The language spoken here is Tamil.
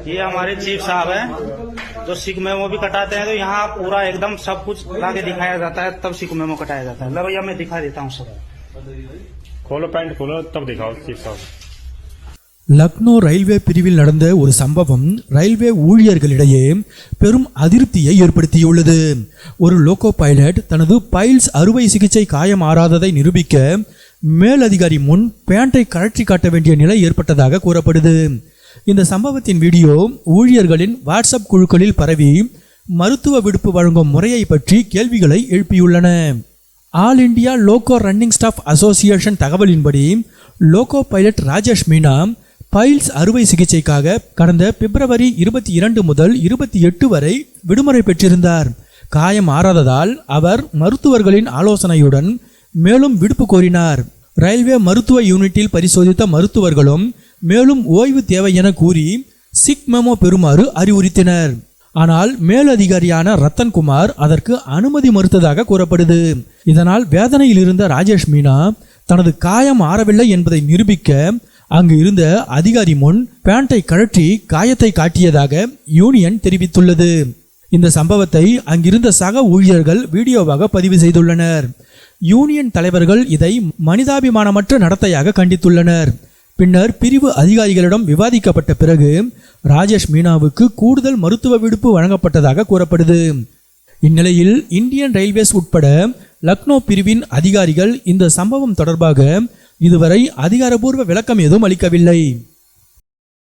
ये हमारे चीफ साहब हैं जो सिक मेमो भी कटाते हैं, तो यहाँ पूरा एकदम सब कुछ लाके दिखाया जाता है, तब सिक मेमो कटाया जाता है। लो भैया मैं दिखा देता हूँ सब। खोलो पैंट खोलो तब दिखाओ चीफ साहब। லக்னோ ரயில்வே பிரிவில் நடந்த ஒரு சம்பவம் ரயில்வே ஊழியர்களிடையே பெரும் அதிருப்தியை ஏற்படுத்தியுள்ளது. ஒரு லோகோ பைலட் தனது பைல்ஸ் அறுவை சிகிச்சை காயம் ஆறாததை நிரூபிக்க மேலதிகாரி முன் பேண்டை கழற்றி காட்ட வேண்டிய நிலை ஏற்பட்டதாக கூறப்படுது. இந்த சம்பவத்தின் வீடியோ ஊழியர்களின் வாட்ஸ்அப் குழுக்களில் பரவி மருத்துவ விடுப்பு வழங்கும் முறையை பற்றி கேள்விகளை எழுப்பியுள்ளன. All India loco running staff association தகவலின்படி loco pilot Rajesh Meena piles அறுவை சிகிச்சைக்காக கடந்த பிப்ரவரி 22 முதல் 28 வரை விடுமுறை பெற்றிருந்தார். காயம் ஆறாததால் அவர் மருத்துவர்களின் ஆலோசனையுடன் மேலும் விடுப்பு கோரினார். ரயில்வே மருத்துவ யூனிட்டில் பரிசோதித்த மருத்துவர்களும் மேலும் ஓய்வு தேவை என கூறி சிக் மெமோ பெறுமாறு அறிவுறுத்தினர். ஆனால் மேலதிகாரியான ரத்தன்குமார் அதற்கு அனுமதி மறுத்ததாக கூறப்படுது. இதனால் வேதனையில் இருந்த ராஜேஷ் மீனா தனது காயம் ஆறவில்லை என்பதை நிரூபிக்க அங்கு இருந்த அதிகாரி முன் பேண்டை கழற்றி காயத்தை காட்டியதாக யூனியன் தெரிவித்துள்ளது. இந்த சம்பவத்தை அங்கிருந்த சக ஊழியர்கள் வீடியோவாக பதிவு செய்துள்ளனர். யூனியன் தலைவர்கள் இதை மனிதாபிமானமற்ற நடத்தையாக கண்டித்துள்ளனர். பின்னர் பிரிவு அதிகாரிகளிடம் விவாதிக்கப்பட்ட பிறகு ராஜேஷ் மீனாவுக்கு கூடுதல் மருத்துவ விடுப்பு வழங்கப்பட்டதாக கூறப்படுது. இந்நிலையில் இந்தியன் ரயில்வேஸ் உட்பட லக்னோ பிரிவின் அதிகாரிகள் இந்த சம்பவம் தொடர்பாக இதுவரை அதிகாரப்பூர்வ விளக்கம் எதுவும் அளிக்கவில்லை.